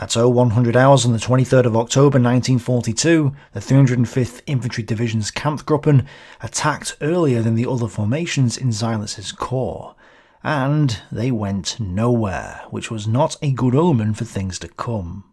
At 0100 hours on the 23rd of October 1942, the 305th Infantry Division's Kampfgruppen attacked earlier than the other formations in Seilitz's corps, and they went nowhere, which was not a good omen for things to come.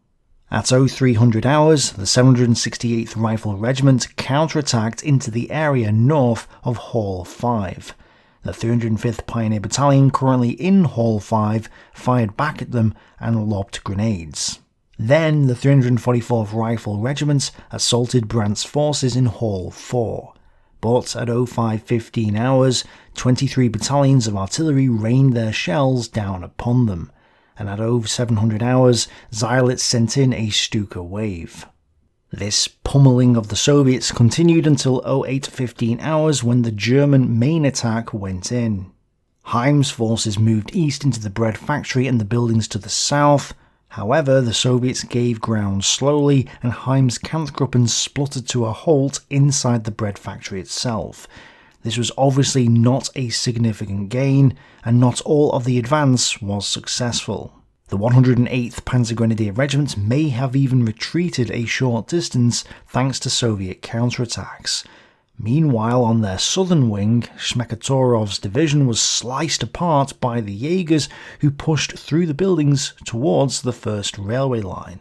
At 0300 hours, the 768th Rifle Regiment counterattacked into the area north of Hall 5. The 305th Pioneer Battalion, currently in Hall 5, fired back at them and lobbed grenades. Then the 344th Rifle Regiment assaulted Brandt's forces in Hall 4. But at 0515 hours, 23 battalions of artillery rained their shells down upon them, and at 0700 hours, Seilitz sent in a Stuka wave. This pummeling of the Soviets continued until 0815 hours when the German main attack went in. Heim's forces moved east into the bread factory and the buildings to the south. However, the Soviets gave ground slowly and Heim's Kampfgruppen spluttered to a halt inside the bread factory itself. This was obviously not a significant gain, and not all of the advance was successful. The 108th Panzergrenadier Regiment may have even retreated a short distance thanks to Soviet counterattacks. Meanwhile, on their southern wing, Shmekatorov's division was sliced apart by the Jaegers, who pushed through the buildings towards the first railway line.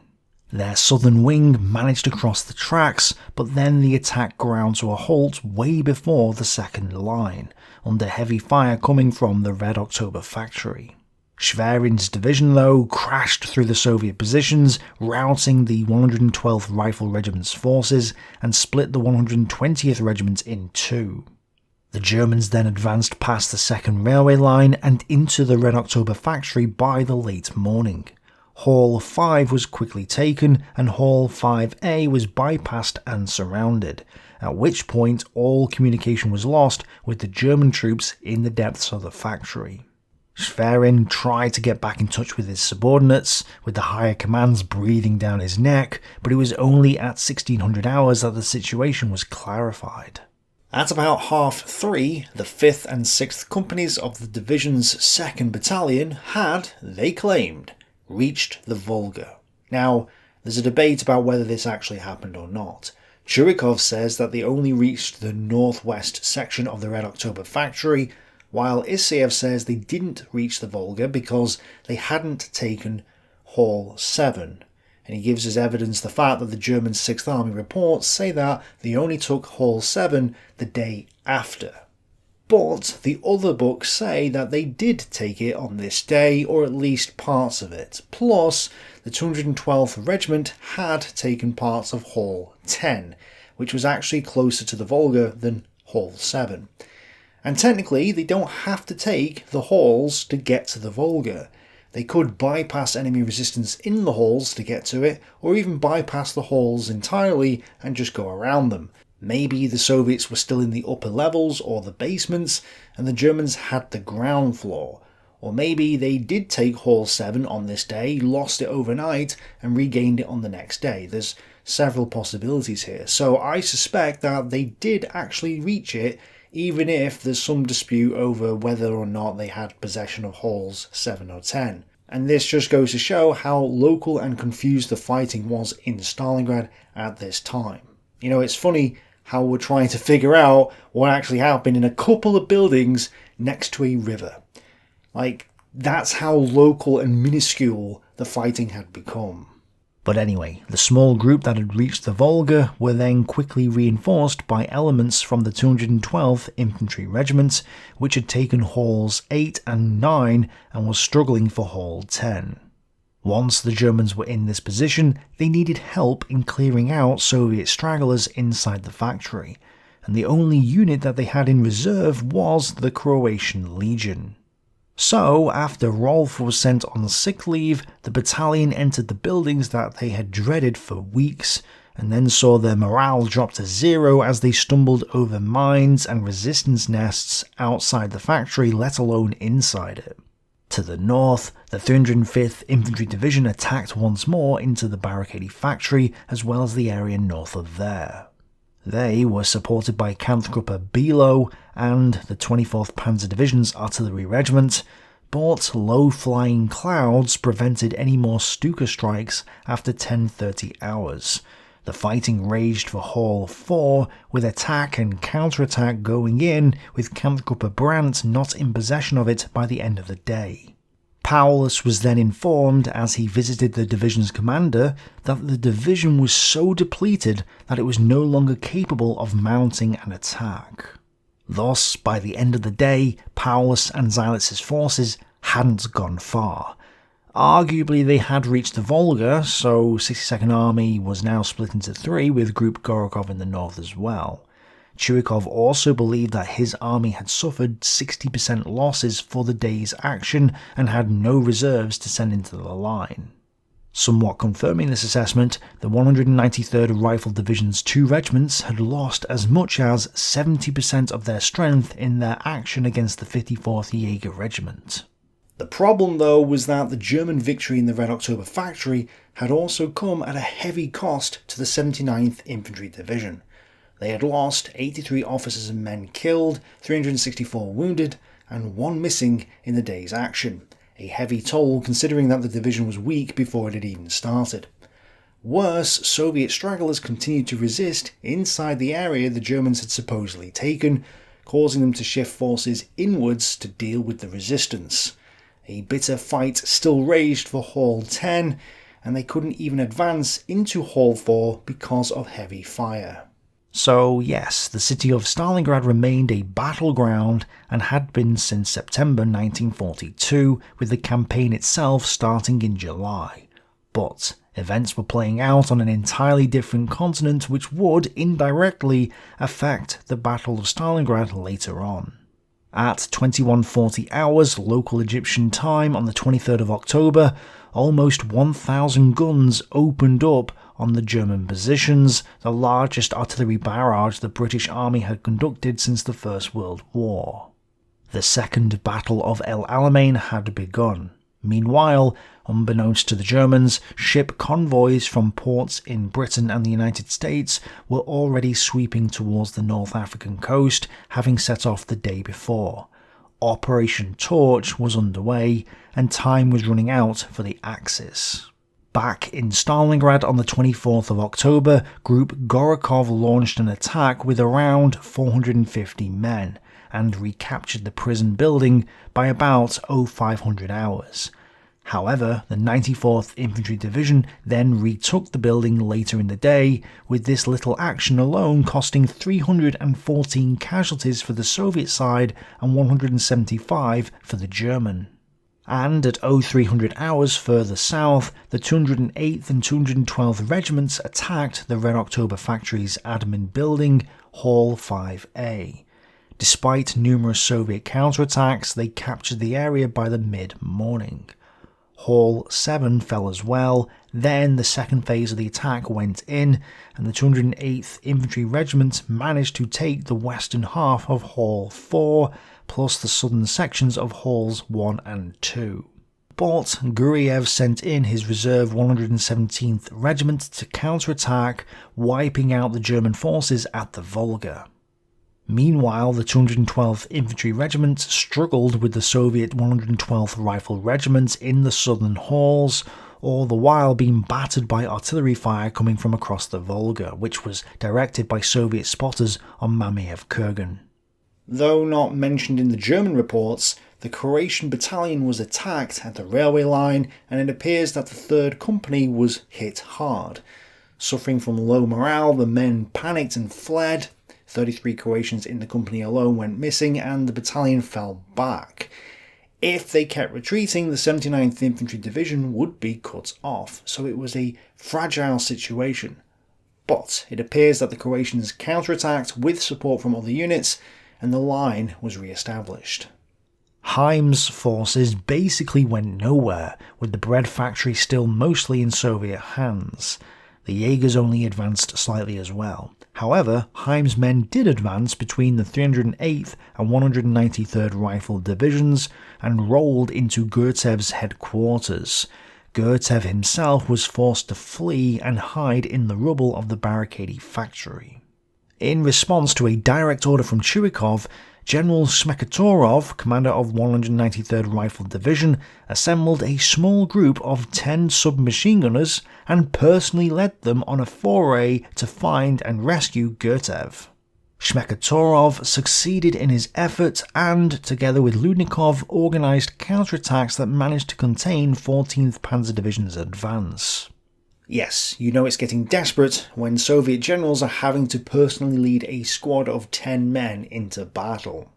Their southern wing managed to cross the tracks, but then the attack ground to a halt way before the second line, under heavy fire coming from the Red October factory. Schwerin's division, though, crashed through the Soviet positions, routing the 112th Rifle Regiment's forces and split the 120th Regiment in two. The Germans then advanced past the second railway line and into the Red October factory by the late morning. Hall 5 was quickly taken and Hall 5A was bypassed and surrounded, at which point all communication was lost with the German troops in the depths of the factory. Schwerin tried to get back in touch with his subordinates, with the higher commands breathing down his neck, but it was only at 1600 hours that the situation was clarified. At about 3:30, the 5th and 6th Companies of the division's 2nd Battalion had, they claimed, reached the Volga. Now, there's a debate about whether this actually happened or not. Churikov says that they only reached the northwest section of the Red October factory, while Isaev says they didn't reach the Volga because they hadn't taken Hall 7. And he gives as evidence the fact that the German 6th Army reports say that they only took Hall 7 the day after. But the other books say that they did take it on this day, or at least parts of it. Plus, the 212th Regiment had taken parts of Hall 10, which was actually closer to the Volga than Hall 7. And technically, they don't have to take the halls to get to the Volga. They could bypass enemy resistance in the halls to get to it, or even bypass the halls entirely and just go around them. Maybe the Soviets were still in the upper levels or the basements, and the Germans had the ground floor. Or maybe they did take Hall 7 on this day, lost it overnight, and regained it on the next day. There's several possibilities here. So I suspect that they did actually reach it, even if there's some dispute over whether or not they had possession of Halls 7 or 10. And this just goes to show how local and confused the fighting was in Stalingrad at this time. You know, it's funny how we're trying to figure out what actually happened in a couple of buildings next to a river. Like, that's how local and minuscule the fighting had become. But anyway, the small group that had reached the Volga were then quickly reinforced by elements from the 212th Infantry Regiment, which had taken Halls 8 and 9 and was struggling for Hall 10. Once the Germans were in this position, they needed help in clearing out Soviet stragglers inside the factory, and the only unit that they had in reserve was the Croatian Legion. So, after Rolf was sent on sick leave, the battalion entered the buildings that they had dreaded for weeks, and then saw their morale drop to zero as they stumbled over mines and resistance nests outside the factory, let alone inside it. To the north, the 305th Infantry Division attacked once more into the barricaded factory, as well as the area north of there. They were supported by Kampfgruppe Below and the 24th Panzer Division's Artillery Regiment, but low-flying clouds prevented any more Stuka strikes after 10:30 hours. The fighting raged for Hall 4, with attack and counterattack going in, with Kampfgruppe Brandt not in possession of it by the end of the day. Paulus was then informed, as he visited the division's commander, that the division was so depleted that it was no longer capable of mounting an attack. Thus, by the end of the day, Paulus and Seilitz's forces hadn't gone far. Arguably they had reached the Volga, so 62nd Army was now split into three, with Group Gorokov in the north as well. Chuikov also believed that his army had suffered 60% losses for the day's action and had no reserves to send into the line. Somewhat confirming this assessment, the 193rd Rifle Division's 2 regiments had lost as much as 70% of their strength in their action against the 54th Jaeger Regiment. The problem, though, was that the German victory in the Red October factory had also come at a heavy cost to the 79th Infantry Division. They had lost 83 officers and men killed, 364 wounded, and 1 missing in the day's action. A heavy toll considering that the division was weak before it had even started. Worse, Soviet stragglers continued to resist inside the area the Germans had supposedly taken, causing them to shift forces inwards to deal with the resistance. A bitter fight still raged for Hall 10, and they couldn't even advance into Hall 4 because of heavy fire. So yes, the city of Stalingrad remained a battleground and had been since September 1942, with the campaign itself starting in July. But events were playing out on an entirely different continent, which would indirectly affect the Battle of Stalingrad later on. At 21:40 hours local Egyptian time on the 23rd of October, almost 1,000 guns opened up on the German positions, the largest artillery barrage the British Army had conducted since the First World War. The Second Battle of El Alamein had begun. Meanwhile, unbeknownst to the Germans, ship convoys from ports in Britain and the United States were already sweeping towards the North African coast, having set off the day before. Operation Torch was underway, and time was running out for the Axis. Back in Stalingrad on the 24th of October, Group Gorokov launched an attack with around 450 men, and recaptured the prison building by about 0500 hours. However, the 94th Infantry Division then retook the building later in the day, with this little action alone costing 314 casualties for the Soviet side and 175 for the German. And at 0300 hours further south, the 208th and 212th Regiments attacked the Red October Factory's admin building, Hall 5A. Despite numerous Soviet counterattacks, they captured the area by the mid-morning. Hall 7 fell as well, then the second phase of the attack went in, and the 208th Infantry Regiment managed to take the western half of Hall 4, plus the southern sections of Halls 1 and 2. But Guriev sent in his reserve 117th Regiment to counterattack, wiping out the German forces at the Volga. Meanwhile, the 212th Infantry Regiment struggled with the Soviet 112th Rifle Regiment in the southern halls, all the while being battered by artillery fire coming from across the Volga, which was directed by Soviet spotters on Mamayev Kurgan. Though not mentioned in the German reports, the Croatian battalion was attacked at the railway line, and it appears that the 3rd Company was hit hard. Suffering from low morale, the men panicked and fled. 33 Croatians in the company alone went missing, and the battalion fell back. If they kept retreating, the 79th Infantry Division would be cut off, so it was a fragile situation. But it appears that the Croatians counterattacked with support from other units, and the line was re-established. Heim's forces basically went nowhere, with the bread factory still mostly in Soviet hands. The Jaegers only advanced slightly as well. However, Heim's men did advance between the 308th and 193rd Rifle Divisions and rolled into Gurtev's headquarters. Gurtev himself was forced to flee and hide in the rubble of the barricaded factory. In response to a direct order from Chuikov, General Smekatorov, commander of 193rd Rifle Division, assembled a small group of 10 submachine gunners and personally led them on a foray to find and rescue Gurtev. Smekatorov succeeded in his effort and, together with Ludnikov, organised counterattacks that managed to contain 14th Panzer Division's advance. Yes, you know it's getting desperate when Soviet generals are having to personally lead a squad of 10 men into battle.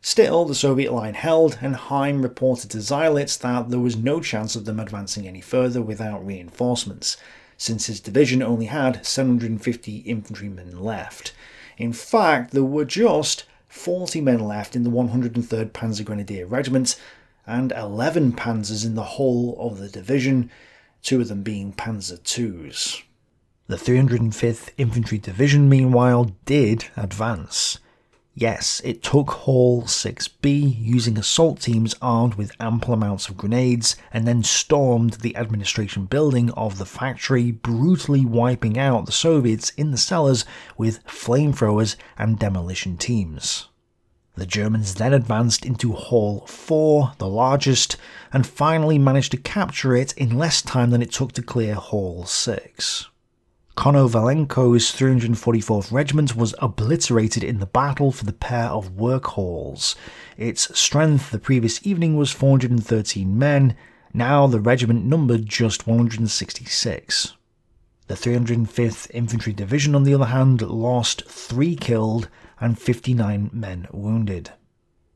Still, the Soviet line held, and Heim reported to Seydlitz that there was no chance of them advancing any further without reinforcements, since his division only had 750 infantrymen left. In fact, there were just 40 men left in the 103rd Panzer Grenadier Regiment, and 11 panzers in the whole of the division, 2 of them being Panzer IIs. The 305th Infantry Division, meanwhile, did advance. Yes, it took Hall 6B, using assault teams armed with ample amounts of grenades, and then stormed the administration building of the factory, brutally wiping out the Soviets in the cellars with flamethrowers and demolition teams. The Germans then advanced into Hall 4, the largest, and finally managed to capture it in less time than it took to clear Hall 6. Konovalenko's 344th Regiment was obliterated in the battle for the pair of work halls. Its strength the previous evening was 413 men, now the regiment numbered just 166. The 305th Infantry Division, on the other hand, lost 3 killed and 59 men wounded.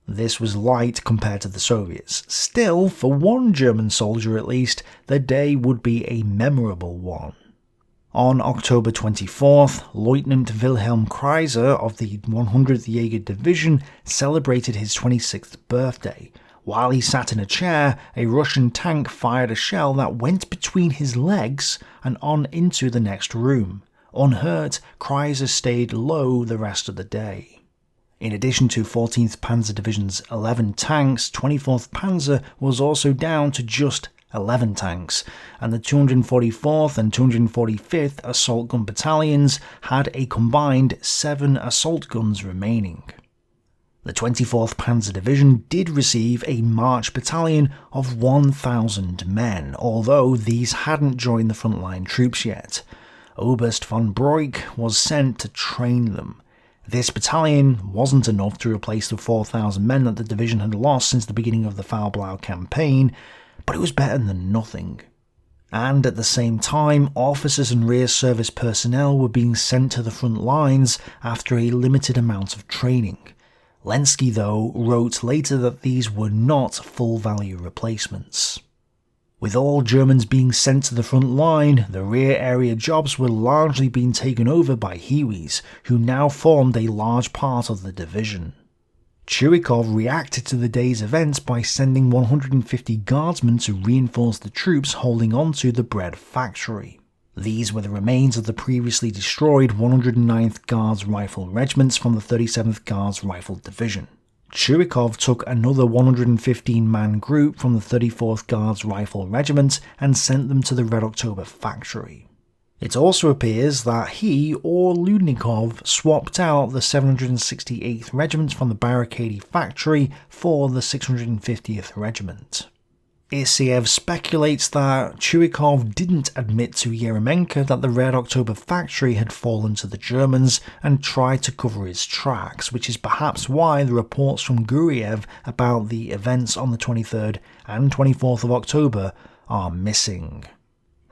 This was light compared to the Soviets. Still, for one German soldier at least, the day would be a memorable one. On October 24th, Lieutenant Wilhelm Kreiser of the 100th Jaeger Division celebrated his 26th birthday. While he sat in a chair, a Russian tank fired a shell that went between his legs and on into the next room. Unhurt, Kreiser stayed low the rest of the day. In addition to 14th Panzer Division's 11 tanks, 24th Panzer was also down to just 11 tanks, and the 244th and 245th Assault Gun Battalions had a combined 7 assault guns remaining. The 24th Panzer Division did receive a March battalion of 1,000 men, although these hadn't joined the frontline troops yet. Oberst von Broich was sent to train them. This battalion wasn't enough to replace the 4,000 men that the division had lost since the beginning of the Faublau campaign, but it was better than nothing. And at the same time, officers and rear service personnel were being sent to the front lines after a limited amount of training. Lenski, though, wrote later that these were not full-value replacements. With all Germans being sent to the front line, the rear area jobs were largely being taken over by Hiwis, who now formed a large part of the division. Chuikov reacted to the day's events by sending 150 guardsmen to reinforce the troops holding onto the bread factory. These were the remains of the previously destroyed 109th Guards Rifle Regiments from the 37th Guards Rifle Division. Chuikov took another 115-man group from the 34th Guards Rifle Regiment and sent them to the Red October factory. It also appears that he or Ludnikov swapped out the 768th Regiment from the Barricade factory for the 650th Regiment. Isiev speculates that Chuikov didn't admit to Yeremenko that the Red October factory had fallen to the Germans and tried to cover his tracks, which is perhaps why the reports from Guriev about the events on the 23rd and 24th of October are missing.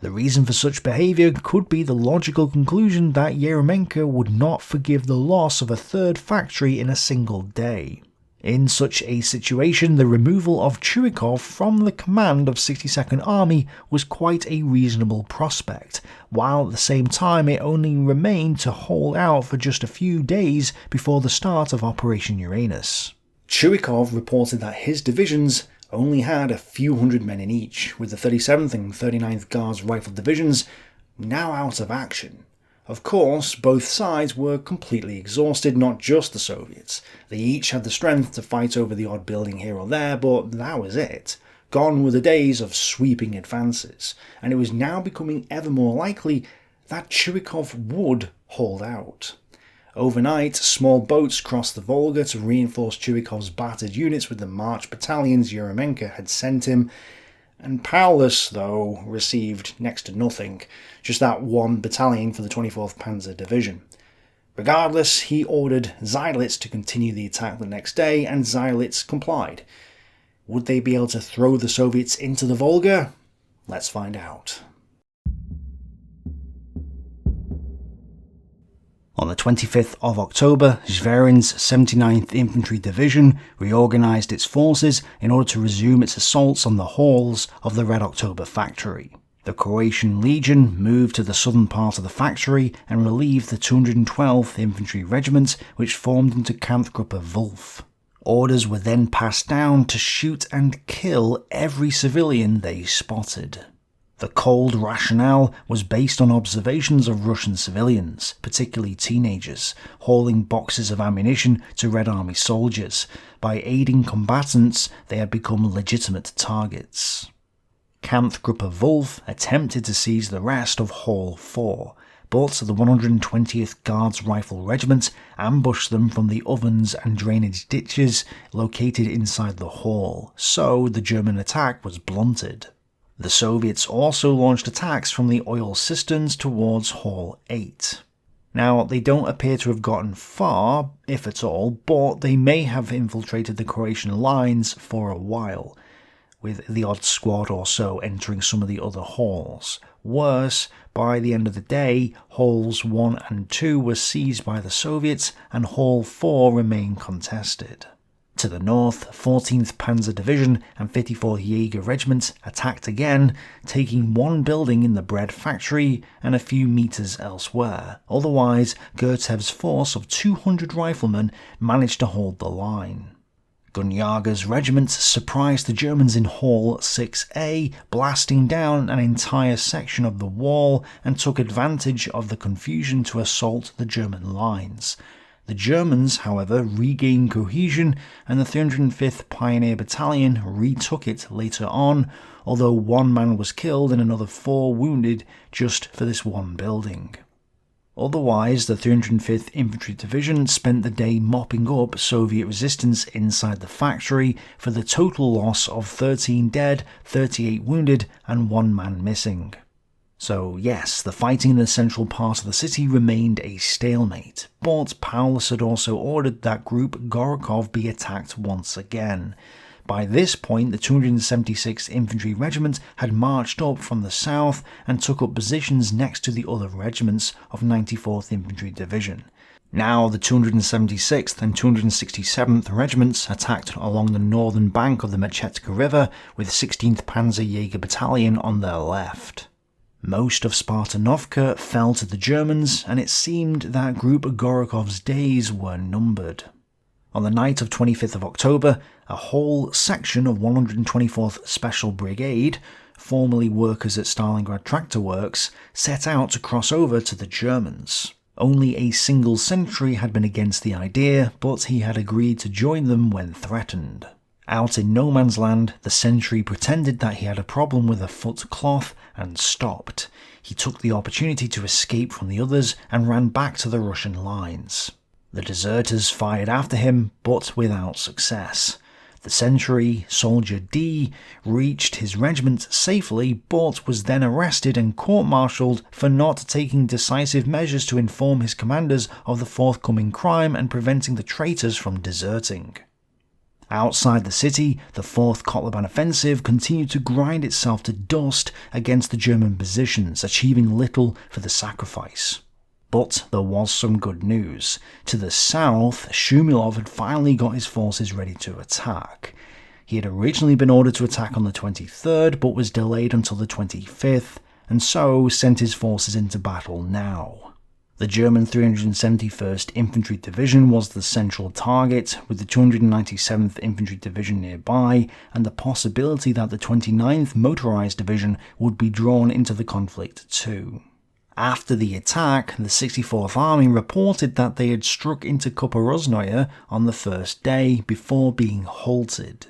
The reason for such behaviour could be the logical conclusion that Yeremenko would not forgive the loss of a third factory in a single day. In such a situation, the removal of Chuikov from the command of 62nd Army was quite a reasonable prospect, while at the same time it only remained to hold out for just a few days before the start of Operation Uranus. Chuikov reported that his divisions only had a few hundred men in each, with the 37th and 39th Guards Rifle Divisions now out of action. Of course, both sides were completely exhausted, not just the Soviets. They each had the strength to fight over the odd building here or there, but that was it. Gone were the days of sweeping advances, and it was now becoming ever more likely that Chuikov would hold out. Overnight, small boats crossed the Volga to reinforce Churikov's battered units with the March battalions Yeremenko had sent him, and Paulus, though, received next to nothing, just that one battalion for the 24th Panzer Division. Regardless, he ordered Seydlitz to continue the attack the next day, and Seydlitz complied. Would they be able to throw the Soviets into the Volga? Let's find out. On the 25th of October, Zverin's 79th Infantry Division reorganised its forces in order to resume its assaults on the halls of the Red October factory. The Croatian Legion moved to the southern part of the factory and relieved the 212th Infantry Regiment, which formed into Kampfgruppe Wolf. Orders were then passed down to shoot and kill every civilian they spotted. The cold rationale was based on observations of Russian civilians, particularly teenagers, hauling boxes of ammunition to Red Army soldiers. By aiding combatants, they had become legitimate targets. Kampfgruppe Wolf attempted to seize the rest of Hall 4, but the 120th Guards Rifle Regiment ambushed them from the ovens and drainage ditches located inside the hall, so the German attack was blunted. The Soviets also launched attacks from the oil cisterns towards Hall 8. Now, they don't appear to have gotten far, if at all, but they may have infiltrated the Croatian lines for a while, with the odd squad or so entering some of the other halls. Worse, by the end of the day, Halls 1 and 2 were seized by the Soviets, and Hall 4 remained contested. To the north, 14th Panzer Division and 54th Jaeger Regiment attacked again, taking one building in the bread factory and a few meters elsewhere. Otherwise, Gertev's force of 200 riflemen managed to hold the line. Gunjager's regiment surprised the Germans in Hall 6A, blasting down an entire section of the wall, and took advantage of the confusion to assault the German lines. The Germans, however, regained cohesion, and the 305th Pioneer Battalion retook it later on, although one man was killed and another 4 wounded just for this one building. Otherwise, the 305th Infantry Division spent the day mopping up Soviet resistance inside the factory for the total loss of 13 dead, 38 wounded, and 1 man missing. So yes, the fighting in the central part of the city remained a stalemate, but Paulus had also ordered that Group Gorokov be attacked once again. By this point, the 276th Infantry Regiment had marched up from the south and took up positions next to the other regiments of 94th Infantry Division. Now the 276th and 267th Regiments attacked along the northern bank of the Mechetka River, with 16th Panzer Jaeger Battalion on their left. Most of Spartanovka fell to the Germans, and it seemed that Group Gorokov's days were numbered. On the night of 25th of October, a whole section of 124th Special Brigade, formerly workers at Stalingrad Tractor Works, set out to cross over to the Germans. Only a single sentry had been against the idea, but he had agreed to join them when threatened. Out in no man's land, the sentry pretended that he had a problem with a foot cloth and stopped. He took the opportunity to escape from the others and ran back to the Russian lines. The deserters fired after him, but without success. The sentry, Soldier D, reached his regiment safely, but was then arrested and court-martialed for not taking decisive measures to inform his commanders of the forthcoming crime and preventing the traitors from deserting. Outside the city, the 4th Kotlebane offensive continued to grind itself to dust against the German positions, achieving little for the sacrifice. But there was some good news. To the south, Shumilov had finally got his forces ready to attack. He had originally been ordered to attack on the 23rd, but was delayed until the 25th, and so sent his forces into battle now. The German 371st Infantry Division was the central target, with the 297th Infantry Division nearby, and the possibility that the 29th Motorized Division would be drawn into the conflict too. After the attack, the 64th Army reported that they had struck into Kuporoznoye on the first day before being halted.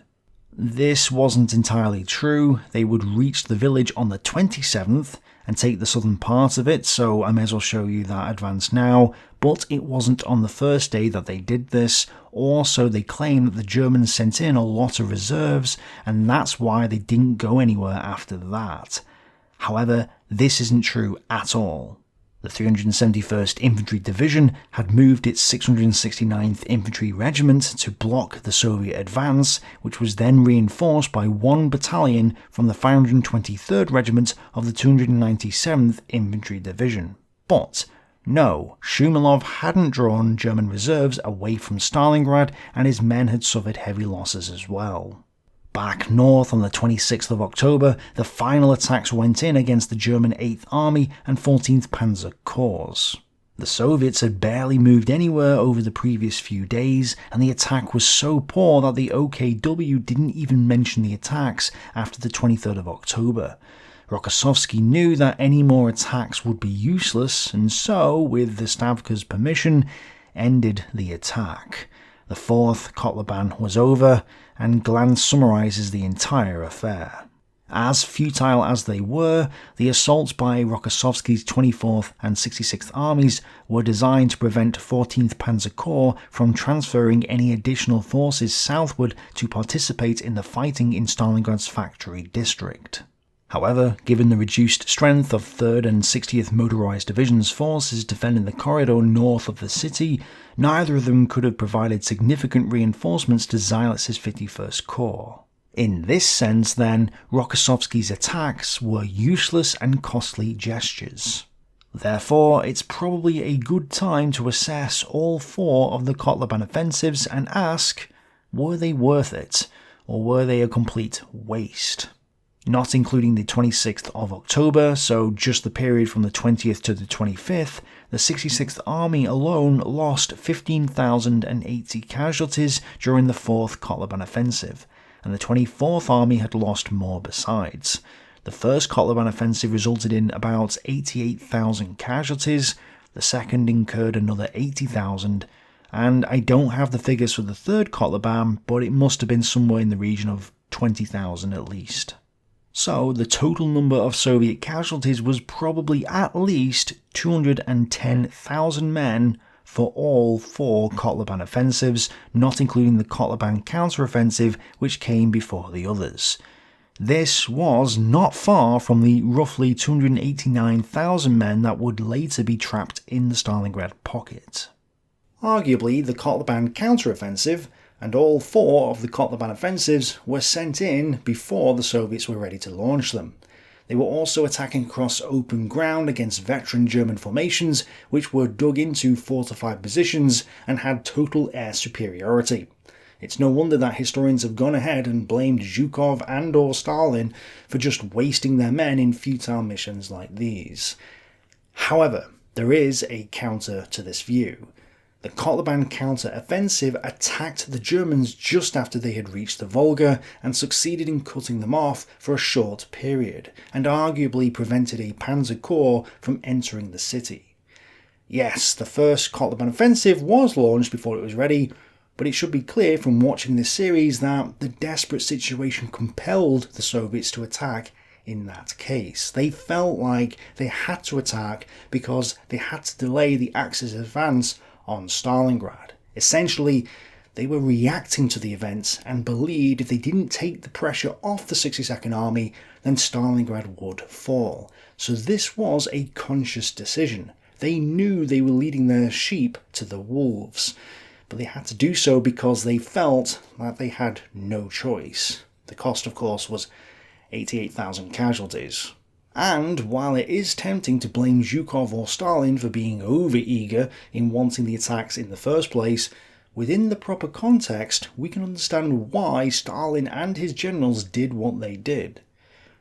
This wasn't entirely true. They would reach the village on the 27th and take the southern part of it, so I may as well show you that advance now, But it wasn't on the first day that they did this. Also, they claim that the Germans sent in a lot of reserves, and that's why they didn't go anywhere after that. However, this isn't true at all. The 371st Infantry Division had moved its 669th Infantry Regiment to block the Soviet advance, which was then reinforced by one battalion from the 523rd Regiment of the 297th Infantry Division. But no, Shumilov hadn't drawn German reserves away from Stalingrad, and his men had suffered heavy losses as well. Back north on the 26th of October, the final attacks went in against the German 8th Army and 14th Panzer Corps. The Soviets had barely moved anywhere over the previous few days, and the attack was so poor that the OKW didn't even mention the attacks after the 23rd of October. Rokossovsky knew that any more attacks would be useless, and so, with the Stavka's permission, ended the attack. The 4th Kotlebane was over, and Glantz summarises the entire affair. As futile as they were, the assaults by Rokossovsky's 24th and 66th armies were designed to prevent 14th Panzer Corps from transferring any additional forces southward to participate in the fighting in Stalingrad's factory district. However, given the reduced strength of 3rd and 60th Motorised Division's forces defending the corridor north of the city, neither of them could have provided significant reinforcements to Zajlitz's 51st Corps. In this sense, then, Rokossovsky's attacks were useless and costly gestures. Therefore, it's probably a good time to assess all 4 of the Kotlebane offensives and ask, were they worth it, or were they a complete waste? Not including the 26th of October, so just the period from the 20th to the 25th, the 66th Army alone lost 15,080 casualties during the 4th Kotlebane offensive, and the 24th Army had lost more besides. The 1st Kotlebane offensive resulted in about 88,000 casualties, the 2nd incurred another 80,000, and I don't have the figures for the 3rd Kotlebane, but it must have been somewhere in the region of 20,000 at least. So the total number of Soviet casualties was probably at least 210,000 men for all 4 Kotlebane offensives, not including the Kotlebane counter-offensive which came before the others. This was not far from the roughly 289,000 men that would later be trapped in the Stalingrad pocket. Arguably, the Kotlebane counter-offensive and all 4 of the Kotlebane offensives were sent in before the Soviets were ready to launch them. They were also attacking across open ground against veteran German formations which were dug into fortified positions and had total air superiority. It's no wonder that historians have gone ahead and blamed Zhukov and or Stalin for just wasting their men in futile missions like these. However, there is a counter to this view. The Kotlebane counter-offensive attacked the Germans just after they had reached the Volga and succeeded in cutting them off for a short period, and arguably prevented a Panzer Corps from entering the city. Yes, the first Kotlebane offensive was launched before it was ready, but it should be clear from watching this series that the desperate situation compelled the Soviets to attack in that case. They felt like they had to attack because they had to delay the Axis advance on Stalingrad. Essentially, they were reacting to the events and believed if they didn't take the pressure off the 62nd Army, then Stalingrad would fall. So this was a conscious decision. They knew they were leading their sheep to the wolves, but they had to do so because they felt that they had no choice. The cost, of course, was 88,000 casualties. And while it is tempting to blame Zhukov or Stalin for being over-eager in wanting the attacks in the first place, within the proper context, we can understand why Stalin and his generals did what they did.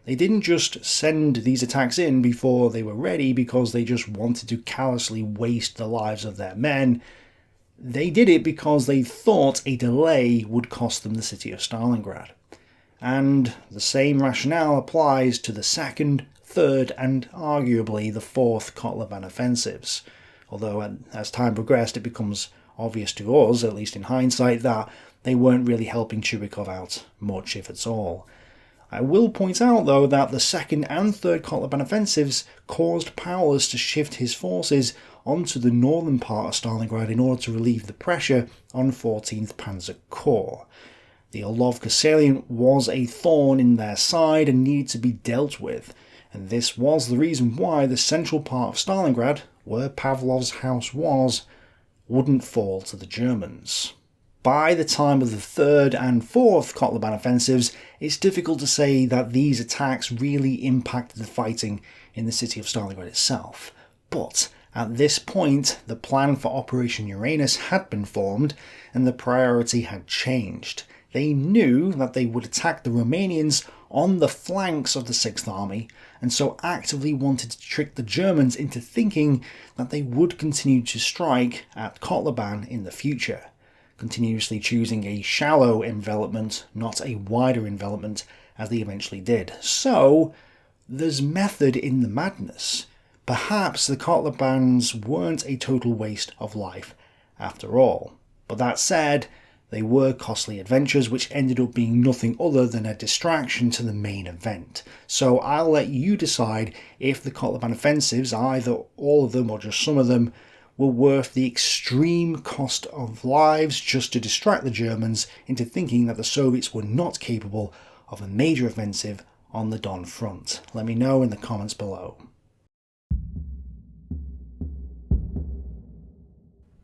They didn't just send these attacks in before they were ready because they just wanted to callously waste the lives of their men. They did it because they thought a delay would cost them the city of Stalingrad. And the same rationale applies to the 2nd, 3rd and arguably the 4th Kotlebane offensives, although as time progressed it becomes obvious to us, at least in hindsight, that they weren't really helping Chuikov out much if at all. I will point out though that the 2nd and 3rd Kotlebane offensives caused Paulus to shift his forces onto the northern part of Stalingrad in order to relieve the pressure on 14th Panzer Corps. The Orlovka salient was a thorn in their side and needed to be dealt with, and this was the reason why the central part of Stalingrad, where Pavlov's house was, wouldn't fall to the Germans. By the time of the 3rd and 4th Kotlebane offensives, it's difficult to say that these attacks really impacted the fighting in the city of Stalingrad itself. But at this point, the plan for Operation Uranus had been formed, and the priority had changed. They knew that they would attack the Romanians on the flanks of the 6th Army, and so actively wanted to trick the Germans into thinking that they would continue to strike at Kotlebane in the future, continuously choosing a shallow envelopment, not a wider envelopment, as they eventually did. So, there's method in the madness. Perhaps the Kotlebanes weren't a total waste of life after all. But that said, they were costly adventures which ended up being nothing other than a distraction to the main event. So I'll let you decide if the Kotlebane offensives, either all of them or just some of them, were worth the extreme cost of lives just to distract the Germans into thinking that the Soviets were not capable of a major offensive on the Don front. Let me know in the comments below.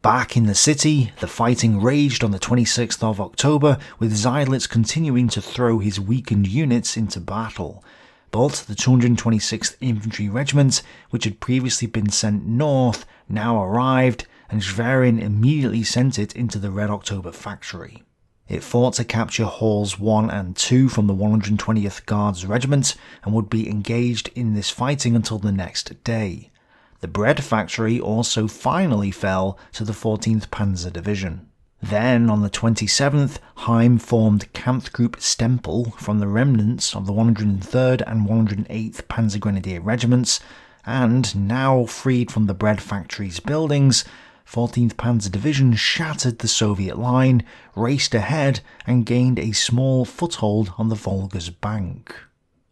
Back in the city, the fighting raged on the 26th of October, with Seydlitz continuing to throw his weakened units into battle. But the 226th Infantry Regiment, which had previously been sent north, now arrived, and Schwerin immediately sent it into the Red October factory. It fought to capture Halls 1 and 2 from the 120th Guards Regiment, and would be engaged in this fighting until the next day. The bread factory also finally fell to the 14th Panzer Division. Then, on the 27th, Heim formed Kampfgruppe Stempel from the remnants of the 103rd and 108th Panzer Grenadier Regiments, and, now freed from the bread factory's buildings, 14th Panzer Division shattered the Soviet line, raced ahead, and gained a small foothold on the Volga's bank.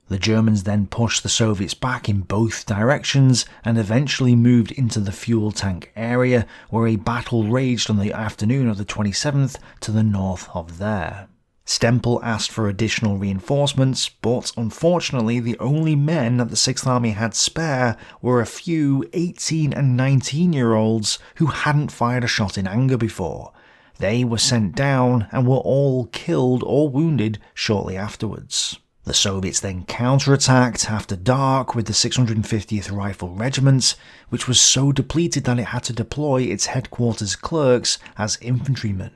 The Germans then pushed the Soviets back in both directions and eventually moved into the fuel tank area, where a battle raged on the afternoon of the 27th to the north of there. Stempel asked for additional reinforcements, but unfortunately the only men that the 6th Army had spare were a few 18 and 19-year-olds who hadn't fired a shot in anger before. They were sent down and were all killed or wounded shortly afterwards. The Soviets then counterattacked after dark with the 650th Rifle Regiment, which was so depleted that it had to deploy its headquarters clerks as infantrymen.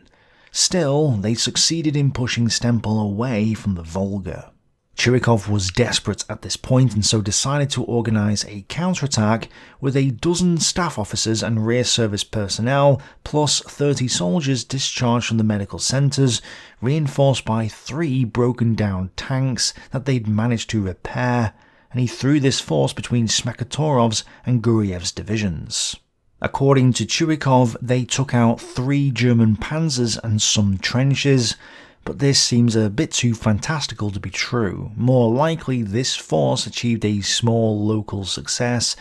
Still, they succeeded in pushing Stempel away from the Volga. Chirikov was desperate at this point and so decided to organise a counterattack with a dozen staff officers and rear service personnel, plus 30 soldiers discharged from the medical centres, reinforced by 3 broken down tanks that they'd managed to repair, and he threw this force between Smekatorov's and Guriev's divisions. According to Chirikov, they took out 3 German panzers and some trenches, but this seems a bit too fantastical to be true. More likely, this force achieved a small local success,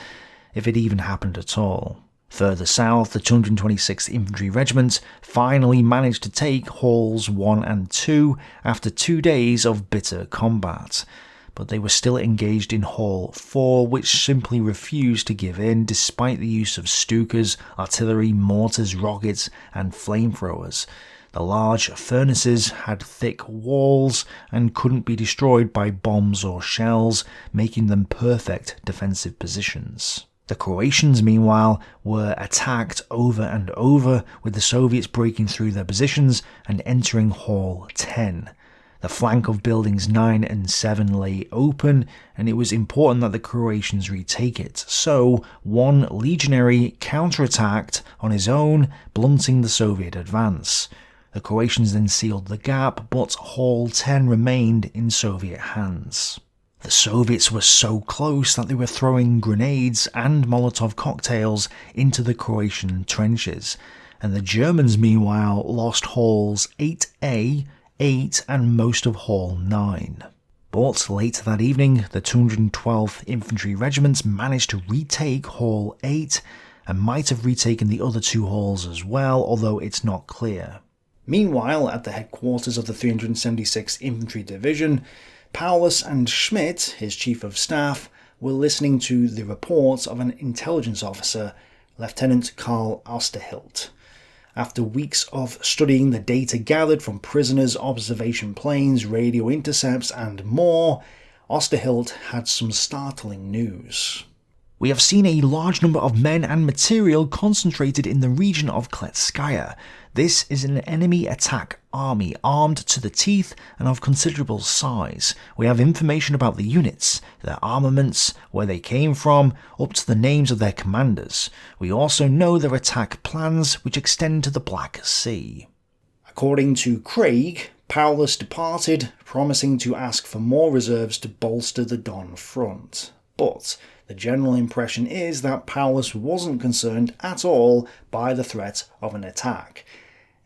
if it even happened at all. Further south, the 226th Infantry Regiment finally managed to take Halls 1 and 2 after 2 days of bitter combat, but they were still engaged in Hall 4, which simply refused to give in despite the use of Stukas, artillery, mortars, rockets, and flamethrowers. The large furnaces had thick walls and couldn't be destroyed by bombs or shells, making them perfect defensive positions. The Croatians, meanwhile, were attacked over and over, with the Soviets breaking through their positions and entering Hall 10. The flank of buildings 9 and 7 lay open, and it was important that the Croatians retake it, so one legionary counterattacked on his own, blunting the Soviet advance. The Croatians then sealed the gap, but Hall 10 remained in Soviet hands. The Soviets were so close that they were throwing grenades and Molotov cocktails into the Croatian trenches, and the Germans meanwhile lost Halls 8A, 8 and most of Hall 9. But late that evening, the 212th Infantry Regiment managed to retake Hall 8, and might have retaken the other two halls as well, although it's not clear. Meanwhile, at the headquarters of the 376th Infantry Division, Paulus and Schmidt, his chief of staff, were listening to the reports of an intelligence officer, Lieutenant Karl Osterhilt. After weeks of studying the data gathered from prisoners, observation planes, radio intercepts, and more, Osterhilt had some startling news. We have seen a large number of men and material concentrated in the region of Kletskaya. This is an enemy attack army, armed to the teeth and of considerable size. We have information about the units, their armaments, where they came from, up to the names of their commanders. We also know their attack plans, which extend to the Black Sea. According to Craig, Paulus departed, promising to ask for more reserves to bolster the Don front. But the general impression is that Paulus wasn't concerned at all by the threat of an attack.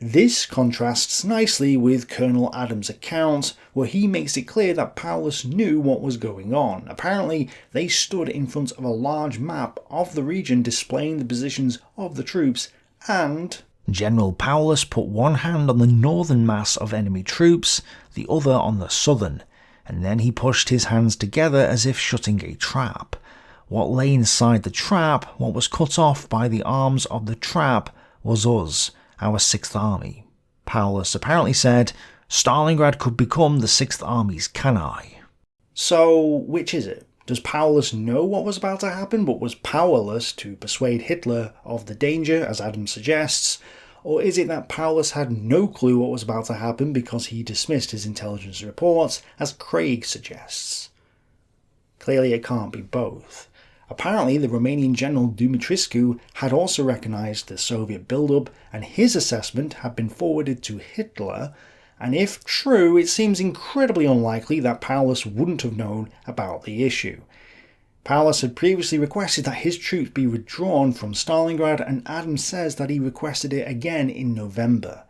This contrasts nicely with Colonel Adams' account, where he makes it clear that Paulus knew what was going on. Apparently, they stood in front of a large map of the region displaying the positions of the troops, and General Paulus put one hand on the northern mass of enemy troops, the other on the southern, and then he pushed his hands together as if shutting a trap. What lay inside the trap, what was cut off by the arms of the trap, was us, our 6th Army. Paulus apparently said, Stalingrad could become the 6th Army's Cannae. So, which is it? Does Paulus know what was about to happen, but was powerless to persuade Hitler of the danger, as Adams suggests? Or is it that Paulus had no clue what was about to happen because he dismissed his intelligence reports, as Craig suggests? Clearly it can't be both. Apparently, the Romanian general Dumitrescu had also recognised the Soviet build-up, and his assessment had been forwarded to Hitler, and if true, it seems incredibly unlikely that Paulus wouldn't have known about the issue. Paulus had previously requested that his troops be withdrawn from Stalingrad, and Adams says that he requested it again in November.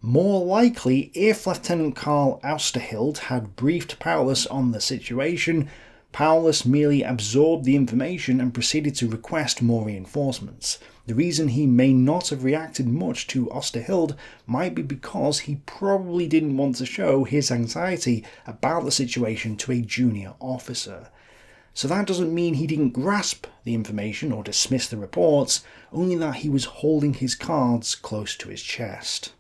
More likely, if Lieutenant Karl Osterhilt had briefed Paulus on the situation, Paulus merely absorbed the information and proceeded to request more reinforcements. The reason he may not have reacted much to Osterhilt might be because he probably didn't want to show his anxiety about the situation to a junior officer. So that doesn't mean he didn't grasp the information or dismiss the reports, only that he was holding his cards close to his chest.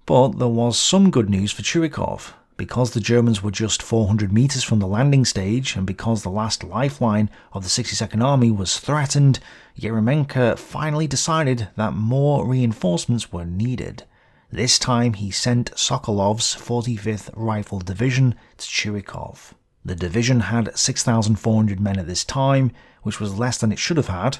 But there was some good news for Chuikov. Because the Germans were just 400 metres from the landing stage, and because the last lifeline of the 62nd Army was threatened, Yeremenko finally decided that more reinforcements were needed. This time he sent Sokolov's 45th Rifle Division to Chuikov. The division had 6,400 men at this time, which was less than it should have had,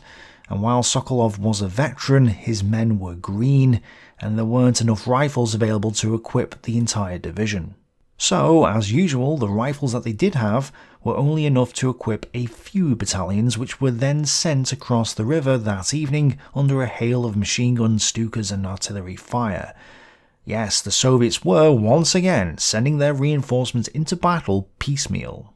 and while Sokolov was a veteran, his men were green, and there weren't enough rifles available to equip the entire division. So, as usual, the rifles that they did have were only enough to equip a few battalions, which were then sent across the river that evening under a hail of machine guns, Stukas and artillery fire. Yes, the Soviets were, once again, sending their reinforcements into battle piecemeal.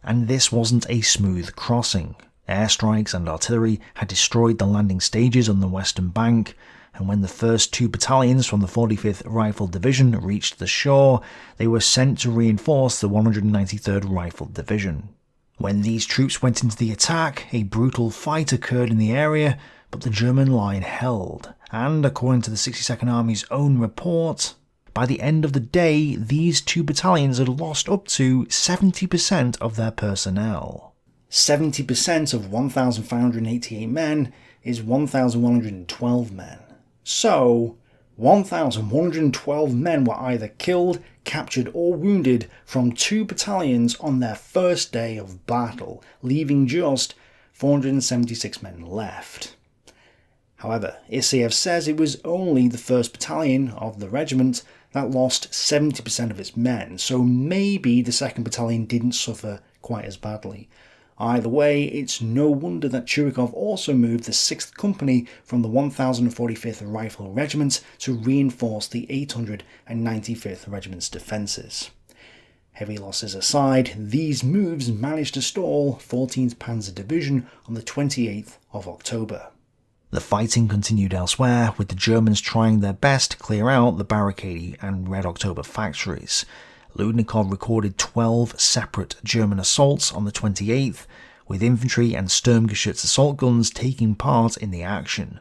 And this wasn't a smooth crossing. Airstrikes and artillery had destroyed the landing stages on the western bank, and when the first two battalions from the 45th Rifle Division reached the shore, they were sent to reinforce the 193rd Rifle Division. When these troops went into the attack, a brutal fight occurred in the area, but the German line held, and according to the 62nd Army's own report, by the end of the day, these two battalions had lost up to 70% of their personnel. 70% of 1,588 men is 1,112 men. So, 1,112 men were either killed, captured or wounded from two battalions on their first day of battle, leaving just 476 men left. However, Isaev says it was only the 1st Battalion of the regiment that lost 70% of its men, so maybe the 2nd Battalion didn't suffer quite as badly. Either way, it's no wonder that Chuikov also moved the 6th Company from the 1045th Rifle Regiment to reinforce the 895th Regiment's defences. Heavy losses aside, these moves managed to stall 14th Panzer Division on the 28th of October. The fighting continued elsewhere, with the Germans trying their best to clear out the Barricade and Red October factories. Ludnikov recorded 12 separate German assaults on the 28th, with infantry and Sturmgeschütz assault guns taking part in the action.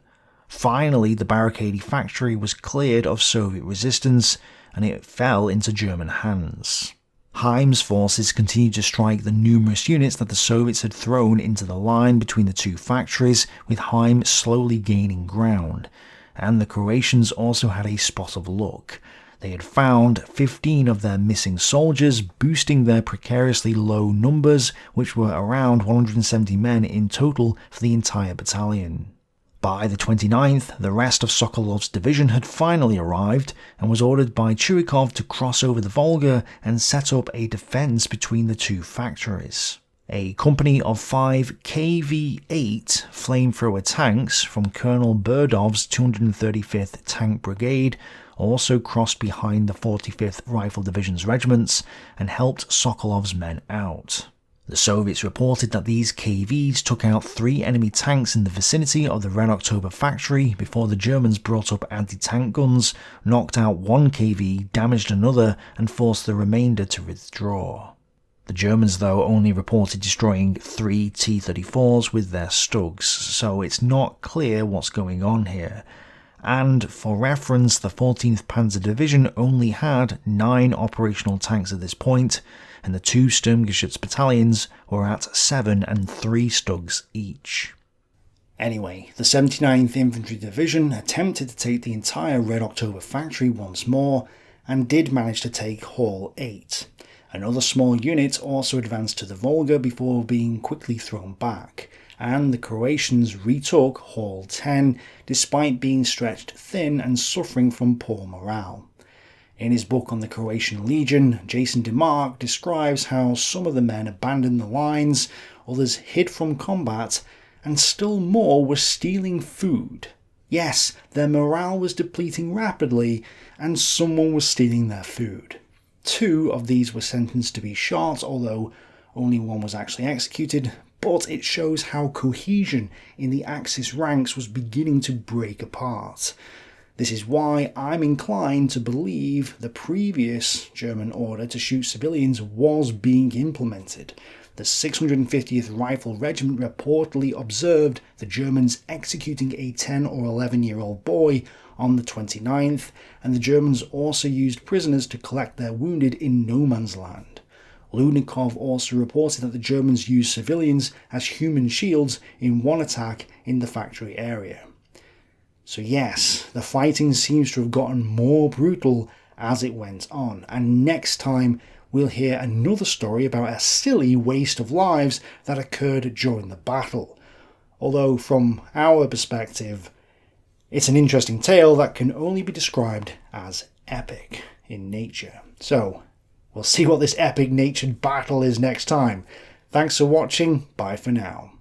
Finally, the Barricade factory was cleared of Soviet resistance, and it fell into German hands. Heim's forces continued to strike the numerous units that the Soviets had thrown into the line between the two factories, with Heim slowly gaining ground. And the Croatians also had a spot of luck. They had found 15 of their missing soldiers, boosting their precariously low numbers, which were around 170 men in total for the entire battalion. By the 29th, the rest of Sokolov's division had finally arrived, and was ordered by Chuikov to cross over the Volga and set up a defence between the two factories. A company of 5 KV-8 flamethrower tanks from Colonel Burdov's 235th Tank Brigade also crossed behind the 45th Rifle Division's regiments and helped Sokolov's men out. The Soviets reported that these KVs took out 3 enemy tanks in the vicinity of the Red October factory before the Germans brought up anti-tank guns, knocked out 1 KV, damaged another, and forced the remainder to withdraw. The Germans, though, only reported destroying 3 T-34s with their Stugs, so it's not clear what's going on here. And for reference, the 14th Panzer Division only had 9 operational tanks at this point, and the 2 Sturmgeschütz battalions were at 7 and 3 Stugs each. Anyway, the 79th Infantry Division attempted to take the entire Red October factory once more, and did manage to take Hall 8. Another small unit also advanced to the Volga before being quickly thrown back, and the Croatians retook Hall 10 despite being stretched thin and suffering from poor morale. In his book on the Croatian Legion, Jason DeMark describes how some of the men abandoned the lines, others hid from combat, and still more were stealing food. Yes, their morale was depleting rapidly, and someone was stealing their food. 2 of these were sentenced to be shot, although only 1 was actually executed, but it shows how cohesion in the Axis ranks was beginning to break apart. This is why I'm inclined to believe the previous German order to shoot civilians was being implemented. The 650th Rifle Regiment reportedly observed the Germans executing a 10 or 11-year-old boy on the 29th, and the Germans also used prisoners to collect their wounded in no man's land. Ludnikov also reported that the Germans used civilians as human shields in one attack in the factory area. So yes, the fighting seems to have gotten more brutal as it went on, and next time we'll hear another story about a silly waste of lives that occurred during the battle. Although from our perspective, it's an interesting tale that can only be described as epic in nature. So, we'll see what this epic natured battle is next time. Thanks for watching, bye for now.